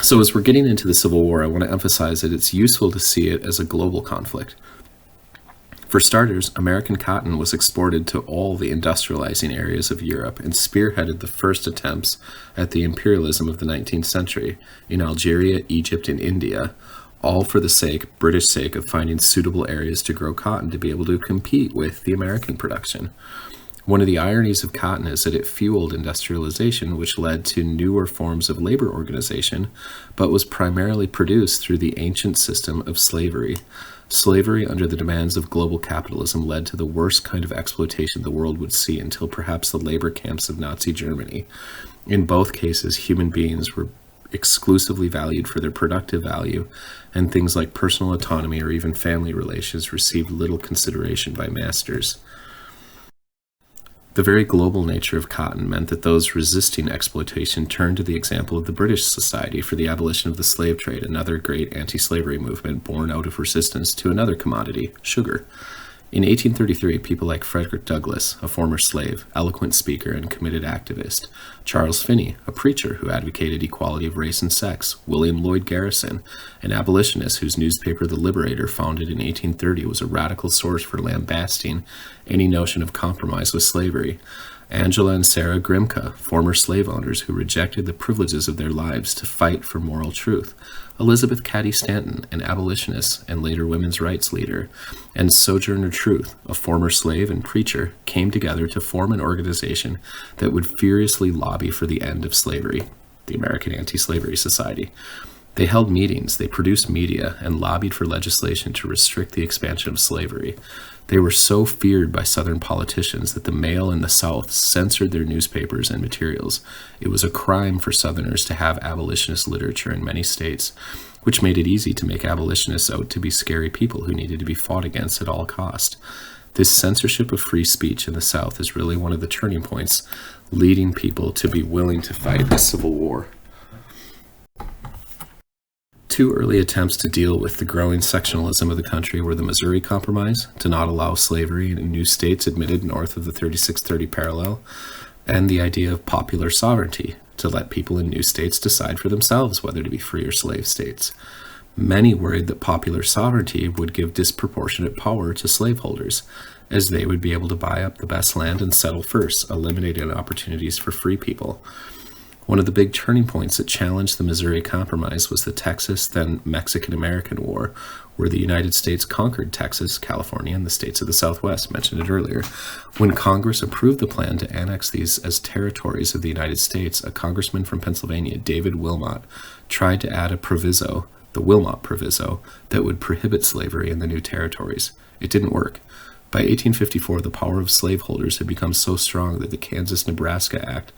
So as we're getting into the Civil War, I want to emphasize that it's useful to see it as a global conflict. For starters, American cotton was exported to all the industrializing areas of Europe and spearheaded the first attempts at the imperialism of the 19th century in Algeria, Egypt, and India, all for the British sake of finding suitable areas to grow cotton to be able to compete with the American production. One of the ironies of cotton is that it fueled industrialization, which led to newer forms of labor organization, but was primarily produced through the ancient system of slavery. Slavery under the demands of global capitalism led to the worst kind of exploitation the world would see until perhaps the labor camps of Nazi Germany. In both cases, human beings were exclusively valued for their productive value, and things like personal autonomy or even family relations received little consideration by masters. The very global nature of cotton meant that those resisting exploitation turned to the example of the British Society for the Abolition of the Slave Trade, another great anti-slavery movement born out of resistance to another commodity, sugar. In 1833, people like Frederick Douglass, a former slave, eloquent speaker, and committed activist, Charles Finney, a preacher who advocated equality of race and sex, William Lloyd Garrison, an abolitionist whose newspaper The Liberator, founded in 1830, was a radical source for lambasting any notion of compromise with slavery, Angela and Sarah Grimke, former slave owners who rejected the privileges of their lives to fight for moral truth, Elizabeth Cady Stanton, an abolitionist and later women's rights leader, and Sojourner Truth, a former slave and preacher, came together to form an organization that would furiously lobby for the end of slavery, the American Anti-Slavery Society. They held meetings, they produced media, and lobbied for legislation to restrict the expansion of slavery. They were so feared by Southern politicians that the Mail in the South censored their newspapers and materials. It was a crime for Southerners to have abolitionist literature in many states, which made it easy to make abolitionists out to be scary people who needed to be fought against at all cost. This censorship of free speech in the South is really one of the turning points leading people to be willing to fight a civil war. Two early attempts to deal with the growing sectionalism of the country were the Missouri Compromise, to not allow slavery in new states admitted north of the 3630 parallel, and the idea of popular sovereignty, to let people in new states decide for themselves whether to be free or slave states. Many worried that popular sovereignty would give disproportionate power to slaveholders, as they would be able to buy up the best land and settle first, eliminating opportunities for free people. One of the big turning points that challenged the Missouri Compromise was the Texas, then Mexican-American War, where the United States conquered Texas, California, and the states of the Southwest, mentioned it earlier. When Congress approved the plan to annex these as territories of the United States, a congressman from Pennsylvania, David Wilmot, tried to add a proviso, the Wilmot Proviso, that would prohibit slavery in the new territories. It didn't work. By 1854, the power of slaveholders had become so strong that the Kansas-Nebraska Act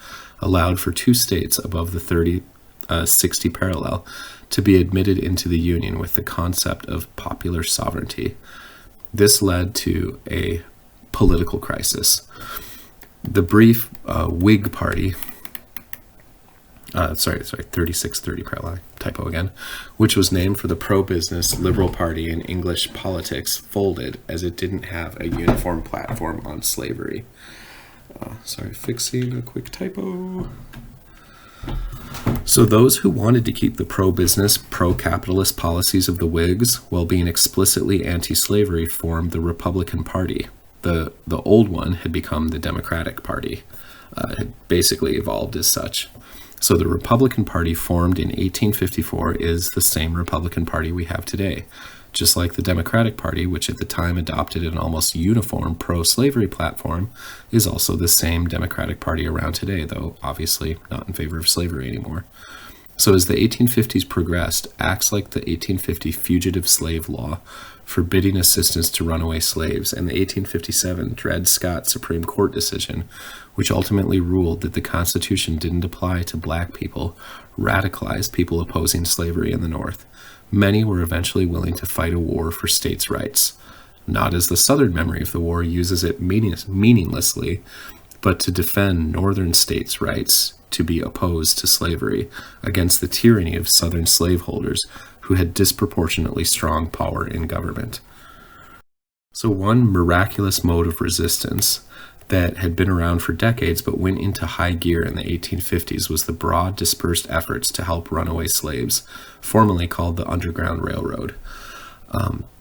allowed for two states above the 3060 parallel to be admitted into the Union with the concept of popular sovereignty. This led to a political crisis. The brief Whig Party, 3630 parallel, typo again, which was named for the pro-business Liberal Party in English politics, folded as it didn't have a uniform platform on slavery. Fixing a quick typo. So those who wanted to keep the pro-business, pro-capitalist policies of the Whigs while being explicitly anti-slavery formed the Republican Party. The old one had become the Democratic Party. It had basically evolved as such. So the Republican Party formed in 1854 is the same Republican Party we have today. Just like the Democratic Party, which at the time adopted an almost uniform pro-slavery platform, is also the same Democratic Party around today, though obviously not in favor of slavery anymore. So as the 1850s progressed, acts like the 1850 Fugitive Slave Law, forbidding assistance to runaway slaves, and the 1857 Dred Scott Supreme Court decision, which ultimately ruled that the Constitution didn't apply to black people, radicalized people opposing slavery in the North. Many were eventually willing to fight a war for states' rights, not as the Southern memory of the war uses it meaninglessly, but to defend Northern states' rights to be opposed to slavery against the tyranny of Southern slaveholders who had disproportionately strong power in government. So one miraculous mode of resistance that had been around for decades but went into high gear in the 1850s was the broad, dispersed efforts to help runaway slaves, formerly called the Underground Railroad.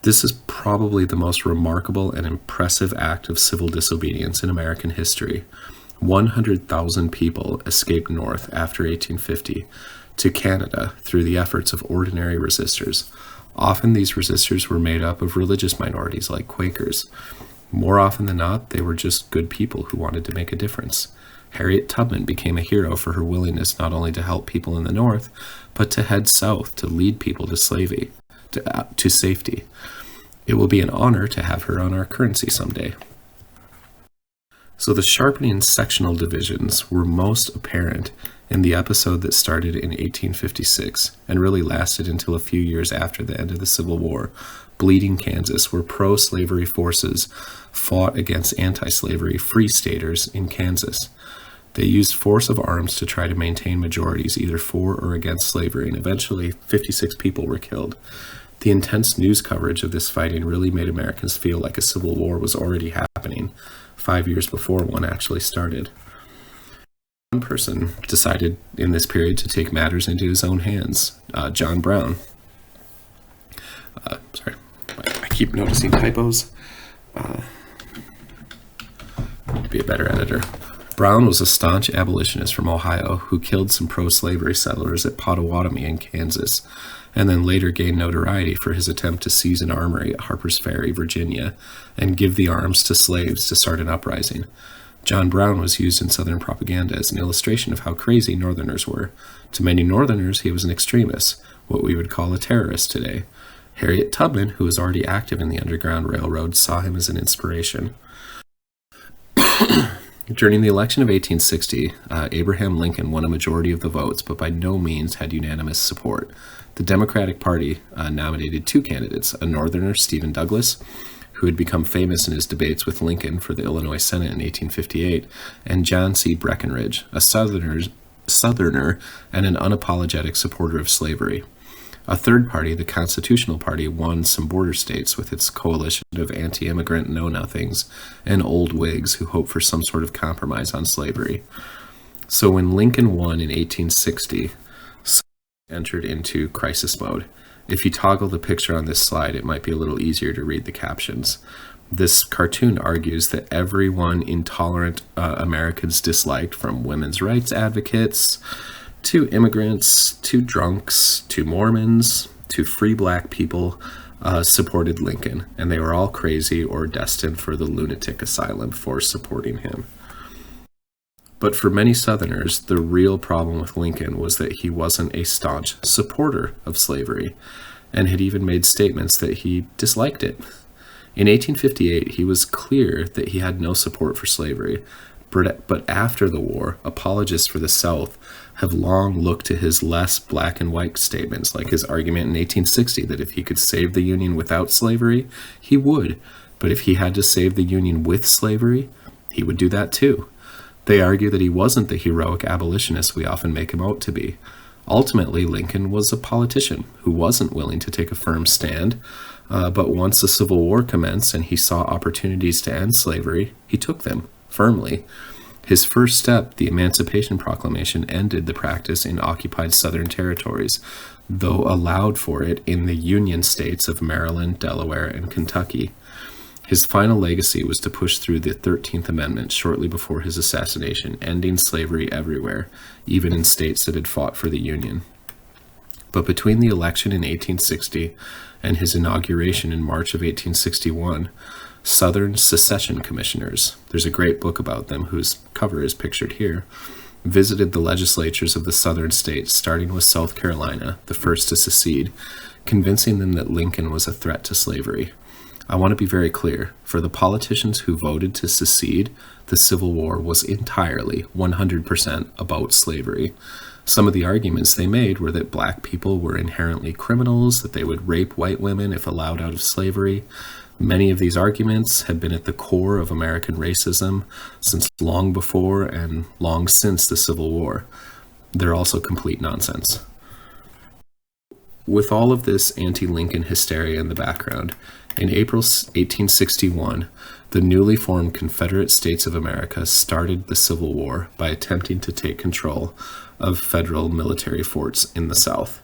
This is probably the most remarkable and impressive act of civil disobedience in American history. 100,000 people escaped north after 1850 to Canada through the efforts of ordinary resistors. Often these resistors were made up of religious minorities like Quakers. More often than not, they were just good people who wanted to make a difference. Harriet Tubman became a hero for her willingness not only to help people in the North, but to head south to lead people to safety. It will be an honor to have her on our currency someday. So the sharpening sectional divisions were most apparent in the episode that started in 1856 and really lasted until a few years after the end of the Civil War, Bleeding Kansas, where pro-slavery forces fought against anti-slavery free staters in Kansas. They used force of arms to try to maintain majorities either for or against slavery, and eventually 56 people were killed. The intense news coverage of this fighting really made Americans feel like a civil war was already happening 5 years before one actually started. One person decided in this period to take matters into his own hands, John Brown. Sorry, I keep noticing typos. Be a better editor. Brown was a staunch abolitionist from Ohio who killed some pro-slavery settlers at Pottawatomie in Kansas, and then later gained notoriety for his attempt to seize an armory at Harper's Ferry, Virginia, and give the arms to slaves to start an uprising. John Brown was used in Southern propaganda as an illustration of how crazy Northerners were. To many Northerners, he was an extremist, what we would call a terrorist today. Harriet Tubman, who was already active in the Underground Railroad, saw him as an inspiration. During the election of 1860, Abraham Lincoln won a majority of the votes, but by no means had unanimous support. The Democratic Party nominated two candidates, a Northerner, Stephen Douglas, who had become famous in his debates with Lincoln for the Illinois Senate in 1858, and John C. Breckinridge, a Southerner and an unapologetic supporter of slavery. A third party, the Constitutional Party, won some border states with its coalition of anti-immigrant know-nothings and old Whigs who hoped for some sort of compromise on slavery. So when Lincoln won in 1860, entered into crisis mode. If you toggle the picture on this slide, it might be a little easier to read the captions. This cartoon argues that everyone intolerant Americans disliked, from women's rights advocates to immigrants, to drunks, to Mormons, to free black people, supported Lincoln, and they were all crazy or destined for the lunatic asylum for supporting him. But for many Southerners, the real problem with Lincoln was that he wasn't a staunch supporter of slavery, and had even made statements that he disliked it. In 1858, he was clear that he had no support for slavery, but after the war, apologists for the South have long looked to his less black and white statements, like his argument in 1860 that if he could save the Union without slavery, he would, but if he had to save the Union with slavery, he would do that too. They argue that he wasn't the heroic abolitionist we often make him out to be. Ultimately, Lincoln was a politician who wasn't willing to take a firm stand, but once the Civil War commenced and he saw opportunities to end slavery, he took them firmly. His first step, the Emancipation Proclamation, ended the practice in occupied Southern territories, though allowed for it in the Union states of Maryland, Delaware, and Kentucky. His final legacy was to push through the 13th Amendment shortly before his assassination, ending slavery everywhere, even in states that had fought for the Union. But between the election in 1860 and his inauguration in March of 1861, Southern secession commissioners, there's a great book about them whose cover is pictured here, visited the legislatures of the southern states, starting with South Carolina, the first to secede, convincing them that Lincoln was a threat to slavery. I want to be very clear. For the politicians who voted to secede, the Civil War was entirely 100% about slavery. Some of the arguments they made were that black people were inherently criminals, that they would rape white women if allowed out of slavery. Many of these arguments had been at the core of American racism since long before and long since the Civil War. They're also complete nonsense. With all of this anti-Lincoln hysteria in the background, In April 1861, the newly formed Confederate States of America started the Civil War by attempting to take control of federal military forts in the South.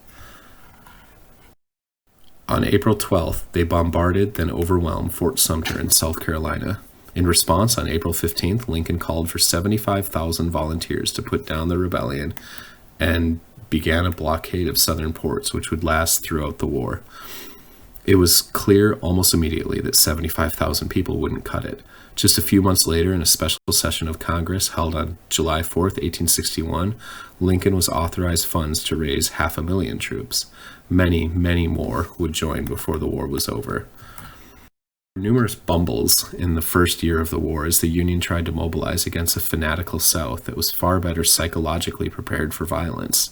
On April 12th, they bombarded, then overwhelmed Fort Sumter in South Carolina. In response, on April 15th, Lincoln called for 75,000 volunteers to put down the rebellion and began a blockade of southern ports, which would last throughout the war. It was clear almost immediately that 75,000 people wouldn't cut it. Just a few months later, in a special session of Congress held on July 4th, 1861, Lincoln was authorized funds to raise 500,000 troops. Many, many more would join before the war was over. Numerous bumbles in the first year of the war as the Union tried to mobilize against a fanatical South that was far better psychologically prepared for violence.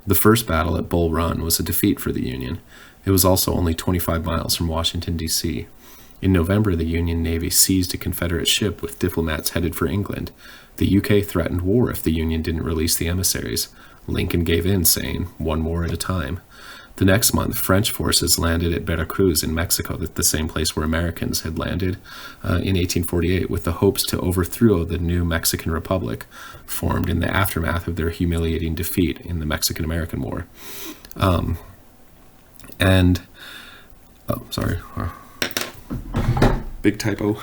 The first battle at Bull Run was a defeat for the Union. It was also only 25 miles from Washington, D.C. In November, the Union Navy seized a Confederate ship with diplomats headed for England. The UK threatened war if the Union didn't release the emissaries. Lincoln gave in, saying, "One more at a time." The next month, French forces landed at Veracruz in Mexico, the same place where Americans had landed in 1848, with the hopes to overthrow the new Mexican Republic, formed in the aftermath of their humiliating defeat in the Mexican-American War. Big typo.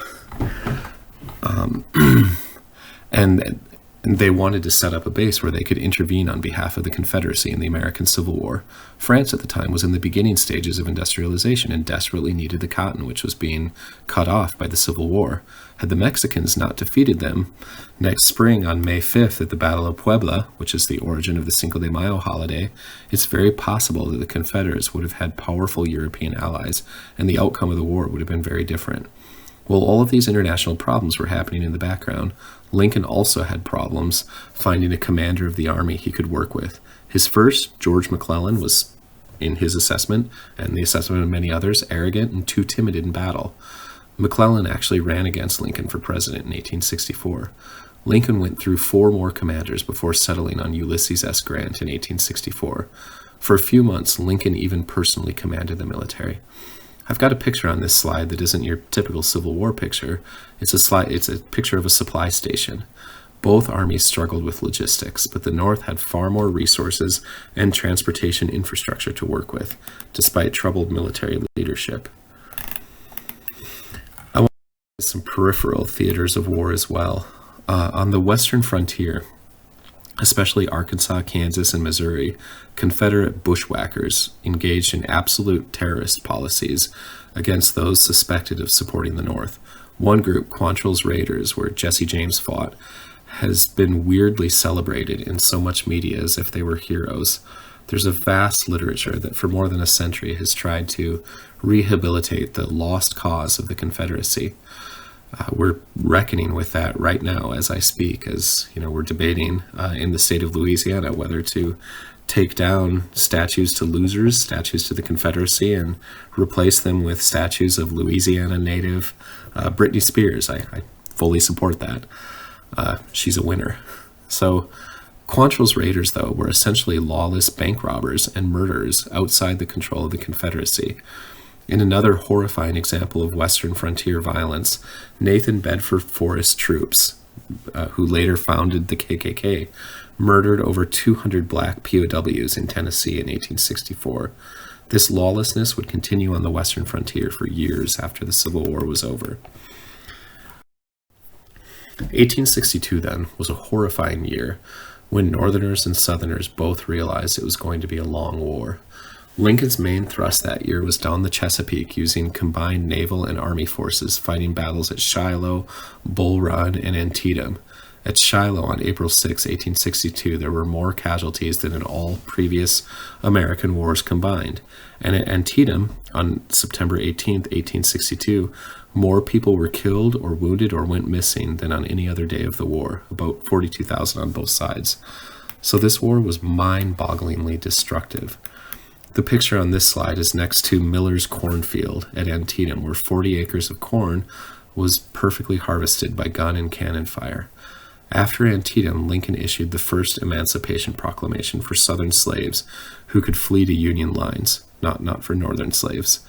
And they wanted to set up a base where they could intervene on behalf of the Confederacy in the American Civil War. France at the time was in the beginning stages of industrialization and desperately needed the cotton, which was being cut off by the Civil War. Had the Mexicans not defeated them next spring on May 5th at the Battle of Puebla, which is the origin of the Cinco de Mayo holiday, it's very possible that the Confederates would have had powerful European allies, and the outcome of the war would have been very different. While all of these international problems were happening in the background, Lincoln also had problems finding a commander of the army he could work with. His first, George McClellan, was, in his assessment, and the assessment of many others, arrogant and too timid in battle. McClellan actually ran against Lincoln for president in 1864. Lincoln went through 4 more commanders before settling on Ulysses S. Grant in 1864. For a few months, Lincoln even personally commanded the military. I've got a picture on this slide that isn't your typical Civil War picture. It's a picture of a supply station. Both armies struggled with logistics, but the North had far more resources and transportation infrastructure to work with, despite troubled military leadership. I want to some peripheral theaters of war as well. On the western frontier, especially Arkansas, Kansas, and Missouri, Confederate bushwhackers engaged in absolute terrorist policies against those suspected of supporting the North. One group, Quantrill's Raiders, where Jesse James fought, has been weirdly celebrated in so much media as if they were heroes. There's a vast literature that for more than a century has tried to rehabilitate the lost cause of the Confederacy. We're reckoning with that right now as I speak, as we're debating in the state of Louisiana whether to take down statues to losers, statues to the Confederacy, and replace them with statues of Louisiana native Britney Spears. I fully support that. She's a winner. So Quantrill's Raiders, though, were essentially lawless bank robbers and murderers outside the control of the Confederacy. In another horrifying example of Western frontier violence, Nathan Bedford Forrest troops, who later founded the KKK, murdered over 200 black POWs in Tennessee in 1864. This lawlessness would continue on the Western frontier for years after the Civil War was over. 1862, then, was a horrifying year when Northerners and Southerners both realized it was going to be a long war. Lincoln's main thrust that year was down the Chesapeake using combined naval and army forces fighting battles at Shiloh, Bull Run, and Antietam. At Shiloh on April 6, 1862, there were more casualties than in all previous American wars combined. And at Antietam on September 18, 1862, more people were killed or wounded or went missing than on any other day of the war, about 42,000 on both sides. So this war was mind-bogglingly destructive. The picture on this slide is next to Miller's cornfield at Antietam, where 40 acres of corn was perfectly harvested by gun and cannon fire. After Antietam, Lincoln issued the first Emancipation Proclamation for Southern slaves who could flee to Union lines, not for Northern slaves.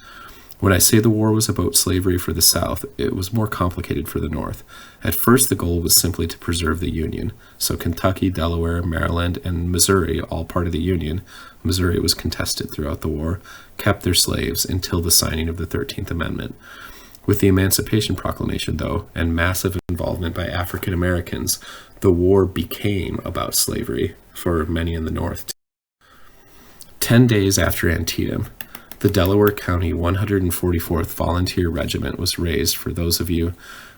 When I say the war was about slavery for the South, it was more complicated for the North. At first, the goal was simply to preserve the Union. So Kentucky, Delaware, Maryland, and Missouri, all part of the Union — Missouri was contested throughout the war — kept their slaves until the signing of the 13th Amendment. With the Emancipation Proclamation, though, and massive involvement by African Americans, the war became about slavery for many in the North. 10 days after Antietam, the Delaware County 144th Volunteer Regiment was raised. For those of you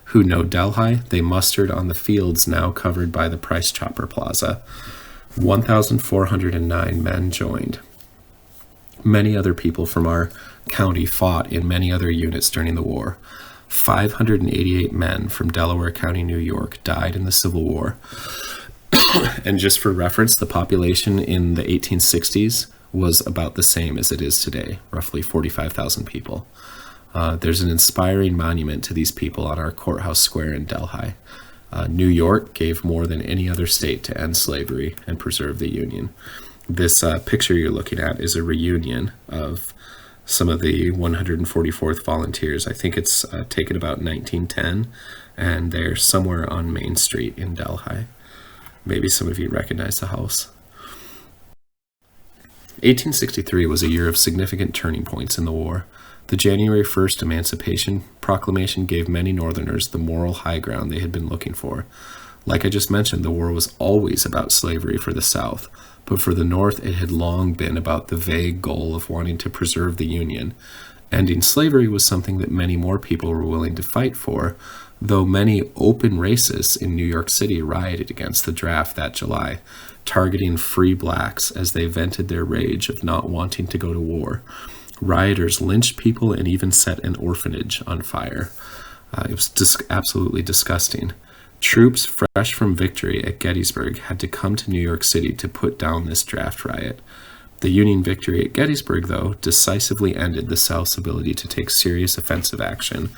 who know Delhi, they mustered on the fields now covered by the Price Chopper Plaza. 1,409 men joined. Many other people from our county fought in many other units during the war. 588 men from Delaware County, New York, died in the Civil War. And just for reference, the population in the 1860s was about the same as it is today, roughly 45,000 people. There's an inspiring monument to these people on our courthouse square in Delhi. New York gave more than any other state to end slavery and preserve the Union. This picture you're looking at is a reunion of some of the 144th Volunteers. I think it's taken about 1910, and they're somewhere on Main Street in Delhi. Maybe some of you recognize the house. 1863 was a year of significant turning points in the war. The January 1st Emancipation Proclamation gave many Northerners the moral high ground they had been looking for. Like I just mentioned, the war was always about slavery for the South, but for the North it had long been about the vague goal of wanting to preserve the Union. Ending slavery was something that many more people were willing to fight for, though many open racists in New York City rioted against the draft that July, targeting free blacks as they vented their rage of not wanting to go to war. Rioters lynched people and even set an orphanage on fire. It was absolutely disgusting. Troops fresh from victory at Gettysburg had to come to New York City to put down this draft riot. The Union victory at Gettysburg, though, decisively ended the South's ability to take serious offensive action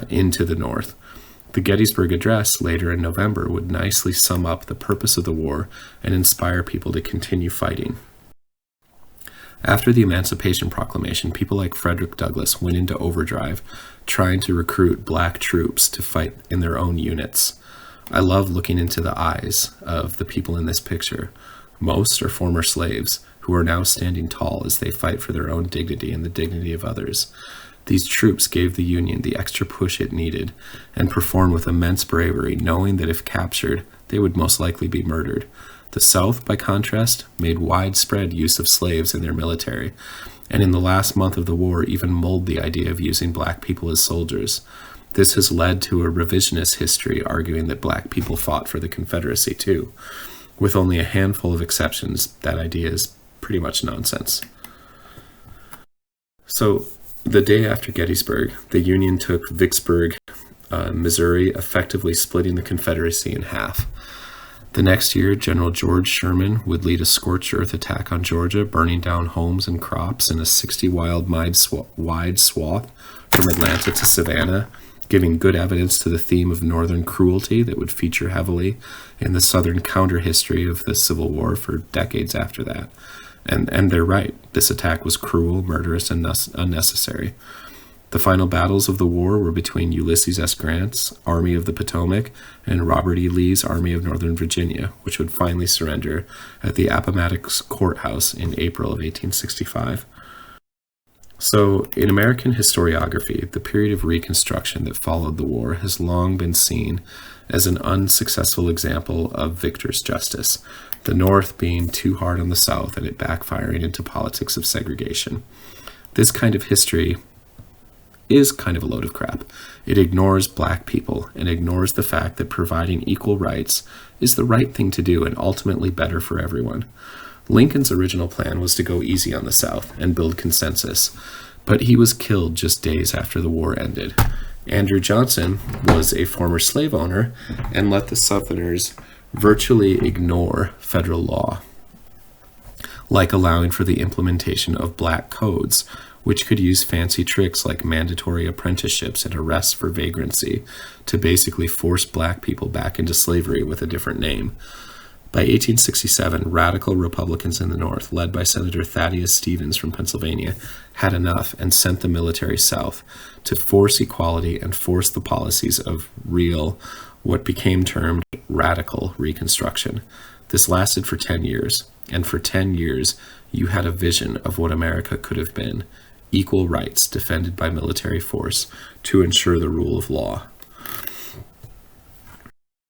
into the North. The Gettysburg Address later in November would nicely sum up the purpose of the war and inspire people to continue fighting. After the Emancipation Proclamation, people like Frederick Douglass went into overdrive, trying to recruit black troops to fight in their own units. I love looking into the eyes of the people in this picture. Most are former slaves who are now standing tall as they fight for their own dignity and the dignity of others. These troops gave the Union the extra push it needed and performed with immense bravery, knowing that if captured, they would most likely be murdered. The South, by contrast, made widespread use of slaves in their military, and in the last month of the war even mulled the idea of using black people as soldiers. This has led to a revisionist history arguing that black people fought for the Confederacy too. With only a handful of exceptions, that idea is pretty much nonsense. So, the day after Gettysburg, the Union took Vicksburg, Missouri, effectively splitting the Confederacy in half. The next year, General George Sherman would lead a scorched earth attack on Georgia, burning down homes and crops in a 60-wide swath from Atlanta to Savannah, giving good evidence to the theme of Northern cruelty that would feature heavily in the Southern counter-history of the Civil War for decades after that. And they're right. This attack was cruel, murderous, and unnecessary. The final battles of the war were between Ulysses S. Grant's Army of the Potomac and Robert E. Lee's Army of Northern Virginia, which would finally surrender at the Appomattox Courthouse in April of 1865. So, in American historiography, the period of Reconstruction that followed the war has long been seen as an unsuccessful example of victor's justice, the North being too hard on the South and it backfiring into politics of segregation. This kind of history is kind of a load of crap. It ignores black people and ignores the fact that providing equal rights is the right thing to do and ultimately better for everyone. Lincoln's original plan was to go easy on the South and build consensus, but he was killed just days after the war ended. Andrew Johnson was a former slave owner and let the Southerners virtually ignore federal law, like allowing for the implementation of black codes, which could use fancy tricks like mandatory apprenticeships and arrests for vagrancy to basically force black people back into slavery with a different name. By 1867, radical Republicans in the North, led by Senator Thaddeus Stevens from Pennsylvania, had enough and sent the military south to force equality and force the policies of real, what became termed radical Reconstruction. This lasted for 10 years, and for 10 years you had a vision of what America could have been: equal rights defended by military force to ensure the rule of law.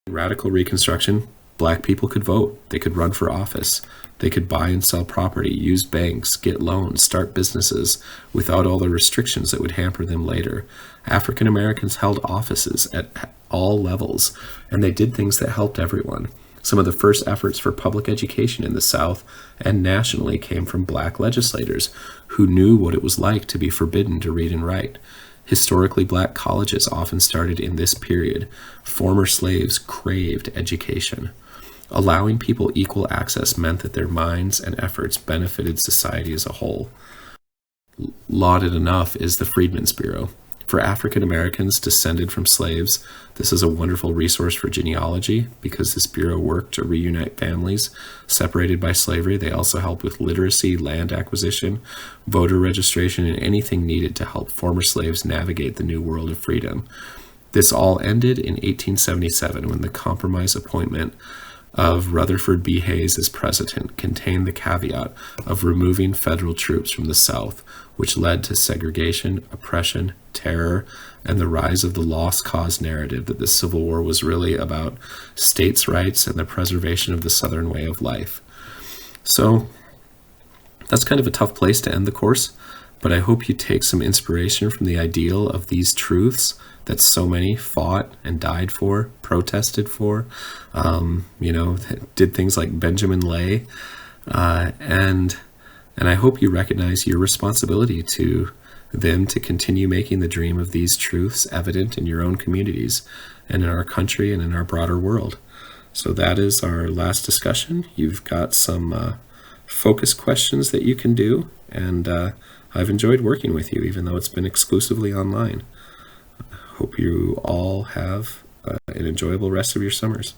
In radical Reconstruction, Black people could vote, they could run for office, they could buy and sell property, use banks, get loans, start businesses without all the restrictions that would hamper them later. African Americans held offices at all levels, and they did things that helped everyone. Some of the first efforts for public education in the South and nationally came from Black legislators who knew what it was like to be forbidden to read and write. Historically Black colleges often started in this period. Former slaves craved education. Allowing people equal access meant that their minds and efforts benefited society as a whole. Lauded enough is the Freedmen's Bureau. For African Americans descended from slaves, this is a wonderful resource for genealogy because this bureau worked to reunite families separated by slavery. They also helped with literacy, land acquisition, voter registration, and anything needed to help former slaves navigate the new world of freedom. This all ended in 1877 when the compromise appointment of Rutherford B. Hayes as president contained the caveat of removing federal troops from the South, which led to segregation, oppression, terror, and the rise of the lost cause narrative that the Civil War was really about states' rights and the preservation of the Southern way of life. So that's kind of a tough place to end the course, but I hope you take some inspiration from the ideal of these truths that so many fought and died for, protested for, did things like Benjamin Lay, and I hope you recognize your responsibility to them to continue making the dream of these truths evident in your own communities and in our country and in our broader world. So that is our last discussion. You've got some focus questions that you can do, and I've enjoyed working with you, even though it's been exclusively online. Hope you all have an enjoyable rest of your summers.